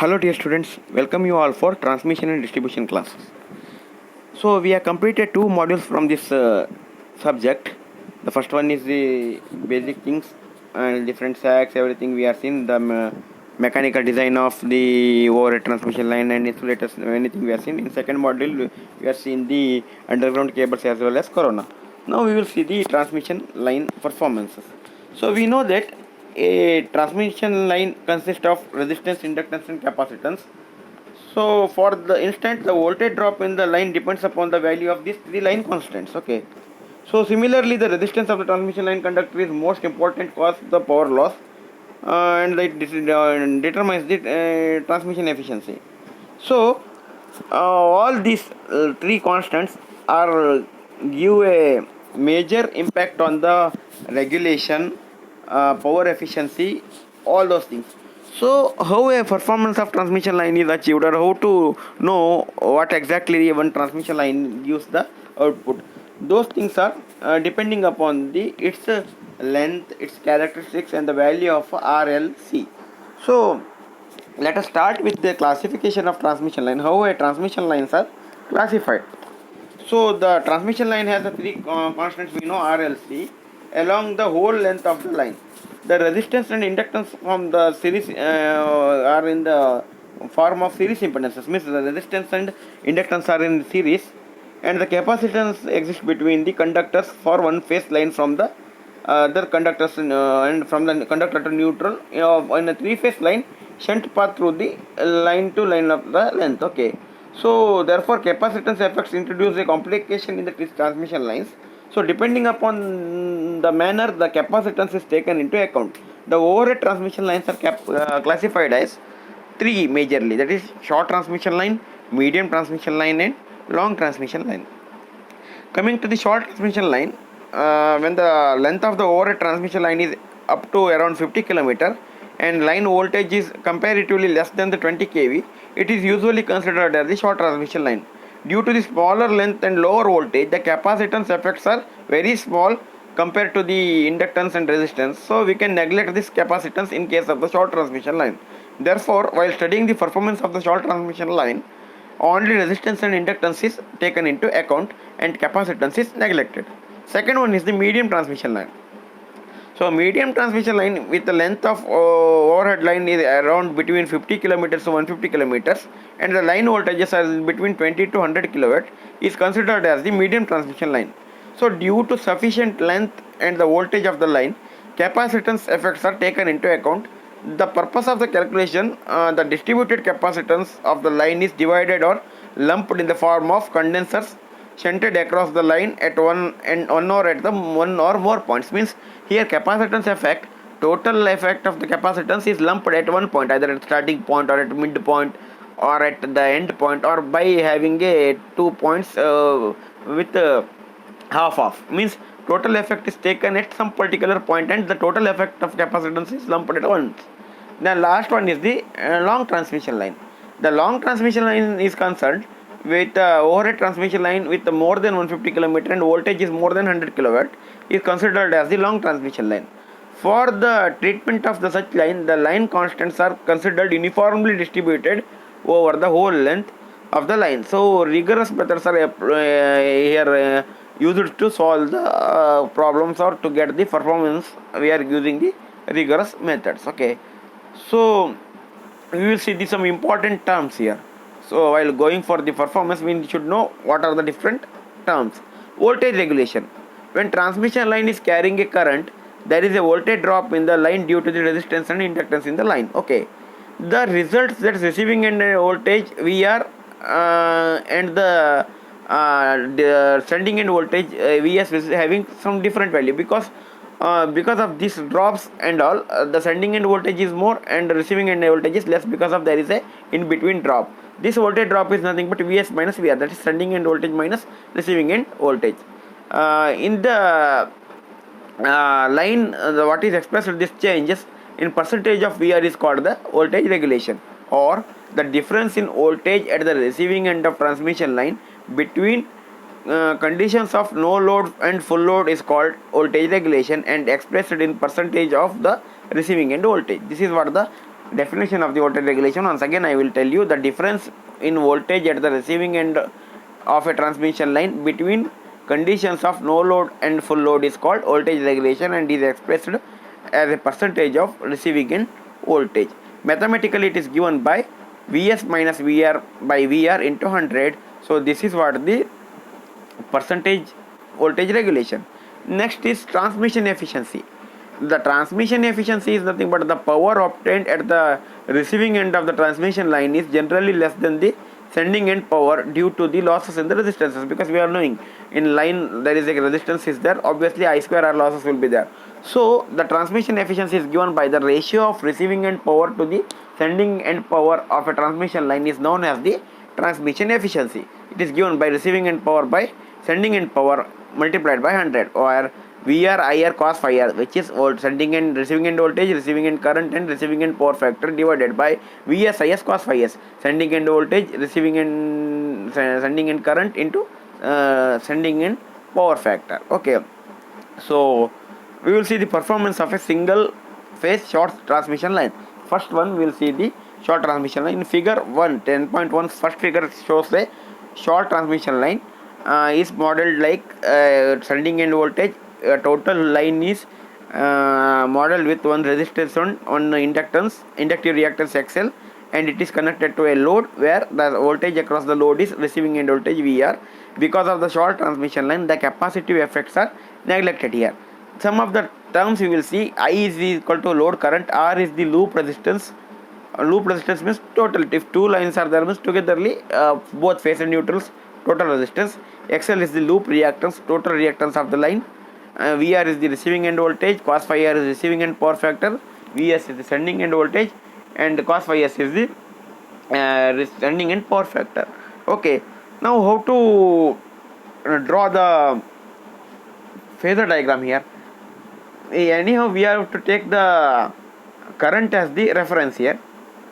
Hello dear students, welcome you all for transmission and distribution classes. So we have completed two modules from this subject. The first one is the basic things and different sacks, everything we have seen, the mechanical design of the overhead transmission line and insulators, anything we have seen. In second module we have seen the underground cables as well as corona. Now we will see the transmission line performances. So we know that a transmission line consists of resistance, inductance and capacitance. So for the instant, the voltage drop in the line depends upon the value of these three line constants. Okay. So similarly, the resistance of the transmission line conductor is most important cause the power loss, and it determines the transmission efficiency. So all these three constants are give a major impact on the regulation, power efficiency, all those things. So how a performance of transmission line is achieved, or how to know what exactly one transmission line gives the output, those things are depending upon the its length, its characteristics and the value of RLC. So let us start with the classification of transmission line, how a transmission lines are classified. So the transmission line has a three constants we know RLC along the whole length of the line. The resistance and inductance from the series are in the form of series impedances, means the resistance and inductance are in series, and the capacitance exists between the conductors for one phase line from the other conductors and from the conductor to neutral in a three phase line shunt path through the line to line of the length. Okay. So therefore capacitance effects introduce a complication in the transmission lines. So depending upon the manner the capacitance is taken into account. The overhead transmission lines are classified as three majorly, that is short transmission line, medium transmission line and long transmission line. Coming to the short transmission line, when the length of the overhead transmission line is up to around 50 km and line voltage is comparatively less than the 20 kV, it is usually considered as the short transmission line. Due to the smaller length and lower voltage, the capacitance effects are very small compared to the inductance and resistance. So we can neglect this capacitance in case of the short transmission line. Therefore, while studying the performance of the short transmission line, only resistance and inductance is taken into account and capacitance is neglected. Second one is the medium transmission line. So medium transmission line with the length of overhead line is around between 50 kilometers to 150 kilometers and the line voltages are between 20 to 100 kilowatt is considered as the medium transmission line. So due to sufficient length and the voltage of the line, capacitance effects are taken into account. The purpose of the calculation, the distributed capacitance of the line is divided or lumped in the form of condensers shunted across the line at one or at the one or more points. Means here capacitance effect, total effect of the capacitance is lumped at one point, either at starting point or at mid point or at the end point, or by having a 2 points with half means total effect is taken at some particular point and the total effect of capacitance is lumped at once. The last one is the long transmission line. The long transmission line is concerned with overhead transmission line with more than 150 km and voltage is more than 100 kilowatt is considered as the long transmission line. For the treatment of the such line, the line constants are considered uniformly distributed over the whole length of the line. So rigorous methods are here used to solve the problems or to get the performance. We are using the rigorous methods. Okay. So we will see some important terms here. So while going for the performance, we should know what are the different terms. Voltage regulation. When transmission line is carrying a current, there is a voltage drop in the line due to the resistance and inductance in the line. Okay. The results that receiving end voltage VR and the sending end voltage VS is having some different value because of these drops and all, the sending end voltage is more and the receiving end voltage is less because of there is a in between drop. This voltage drop is nothing but Vs minus VR, that is sending end voltage minus receiving end voltage. In the line, what is expressed with this changes in percentage of VR is called the voltage regulation, or the difference in voltage at the receiving end of transmission line between conditions of no load and full load is called voltage regulation and expressed in percentage of the receiving end voltage. This is what the definition of the voltage regulation. Once again I will tell you the difference in voltage at the receiving end of a transmission line between conditions of no load and full load is called voltage regulation and is expressed as a percentage of receiving end voltage. Mathematically it is given by Vs minus Vr by Vr into 100. So this is what the percentage voltage regulation. Next is transmission efficiency. The transmission efficiency is nothing but the power obtained at the receiving end of the transmission line is generally less than the sending end power due to the losses in the resistances, because we are knowing in line there is a resistance is there, obviously I square R losses will be there. So the transmission efficiency is given by the ratio of receiving end power to the sending end power of a transmission line is known as the transmission efficiency. It is given by receiving end power by sending end power multiplied by 100, or VR IR cos phi r, which is sending end receiving end voltage, receiving end current and receiving end power factor divided by VS IS cos phi s, sending end voltage, receiving end sending end current into sending end power factor. Okay, so we will see the performance of a single phase short transmission line. First one we will see the short transmission line. In figure 1 10.1, first figure shows a short transmission line is modeled like sending end voltage. Total line is modeled with one resistance on inductance, inductive reactance XL, and it is connected to a load where the voltage across the load is receiving end voltage VR. Because of the short transmission line, the capacitive effects are neglected here. Some of the terms you will see: I is equal to load current, R is the loop resistance. Loop resistance means total. If two lines are there means togetherly both phase and neutrals total resistance. XL is the loop reactance, total reactance of the line. VR is the receiving end voltage, cos phi r is receiving end power factor, Vs is the sending end voltage, and cos phi s is the sending end power factor. Okay, now how to draw the phasor diagram here? Anyhow, we have to take the current as the reference here.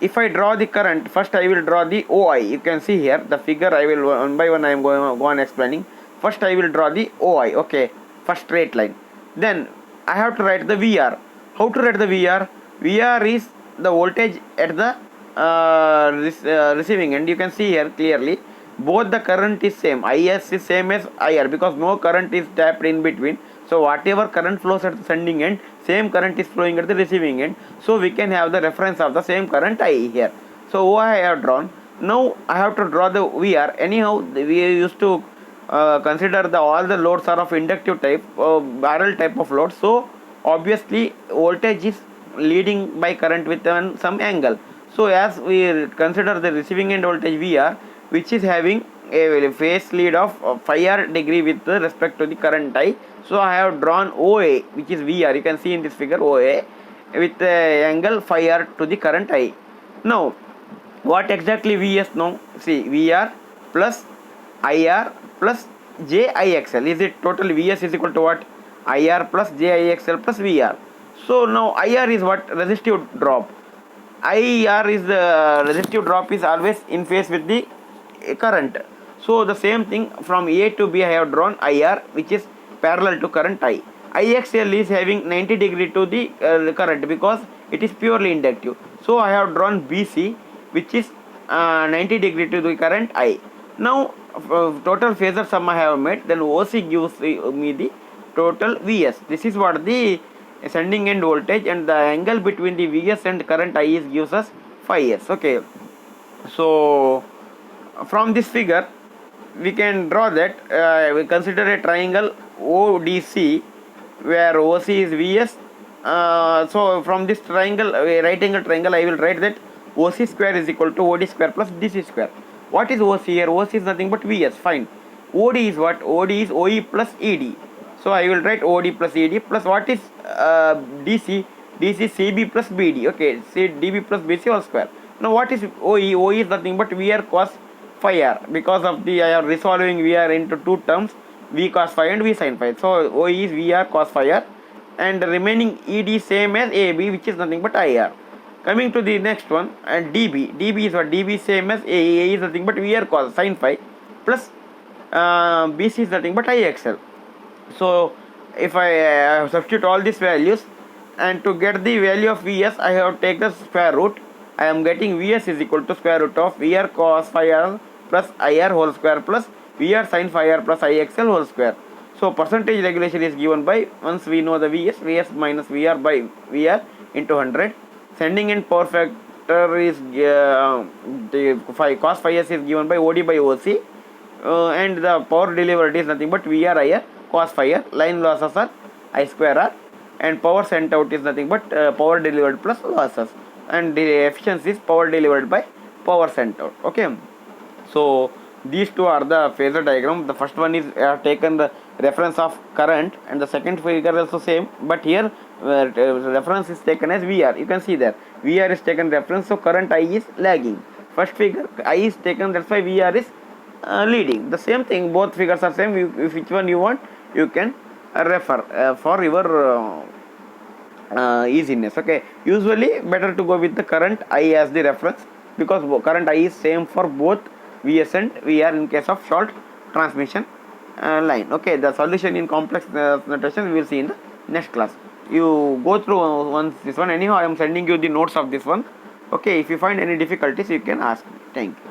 If I draw the current, first I will draw the OI. You can see here the figure. I will one by one I am going go on explaining. First I will draw the OI. Okay, first straight line. Then I have to write the VR. How to write the VR? VR is the voltage at the receiving end. You can see here clearly both the current is same. IS is same as IR because no current is tapped in between. So whatever current flows at the sending end, same current is flowing at the receiving end. So we can have the reference of the same current I here. So OI I have drawn. Now I have to draw the VR. Anyhow, we used to consider all the loads are of inductive type, barrel type of load. So obviously voltage is leading by current with some angle. So as we consider the receiving end voltage VR, which is having a phase lead of phi r degree with respect to the current I. So I have drawn OA, which is VR. You can see in this figure OA with angle phi r to the current I. Now what exactly Vs now? See, VR plus IR plus JIXL. Is it total Vs is equal to what? IR plus JIXL plus VR. So now IR is what? Resistive drop. IR is the resistive drop is always in phase with the current. So the same thing from A to B I have drawn IR, which is parallel to current I. IXL is having 90 degree to the current because it is purely inductive. So I have drawn BC, which is 90 degree to the current I. Now total phasor sum I have made, then OC gives me the total Vs. This is what the sending end voltage, and the angle between the Vs and current I is gives us phi s. Okay, so from this figure we can draw that we consider a triangle ODC where OC is Vs. So from this triangle, right angle triangle, I will write that OC square is equal to OD square plus DC square. What is OC here? OC is nothing but Vs. Fine. OD is what? OD is OE plus ED. So I will write OD plus ED plus what is DC? DC CB plus BD. Okay, say DB plus BC all square. Now what is OE? OE is nothing but VR cos phi r. Because of the I am resolving VR into two terms, V cos phi and V sin phi. So OE is VR cos phi r, and the remaining ED same as AB, which is nothing but IR. Coming to the next one, and DB. DB is what? DB same as A is nothing but VR cos sin phi plus BC is nothing but IXL. So if I substitute all these values, and to get the value of Vs, I have take the square root. I am getting Vs is equal to square root of Vr cos phi r plus Ir whole square plus Vr sin phi r plus Ixl whole square. So percentage regulation is given by, once we know the Vs minus Vr by Vr into 100. Sending in power factor is the cos phi s is given by OD by OC, and the power delivered is nothing but Vr Ir cos phi r. Line losses are I square r, and power sent out is nothing but power delivered plus losses, and the efficiency is power delivered by power sent out. Okay, so these two are the phasor diagram. The first one is taken the reference of current, and the second figure is also same, but here reference is taken as Vr. You can see there Vr is taken reference, so current I is lagging. First figure I is taken, that's why Vr is leading. The same thing, both figures are same. If which one you want, you can refer for your easiness. Okay, usually better to go with the current I as the reference, because current I is same for both Vs and Vr in case of short transmission line. Okay, the solution in complex notation we will see in the next class. You go through once this one. Anyhow, I am sending you the notes of this one. Okay, if you find any difficulties, you can ask me. Thank you.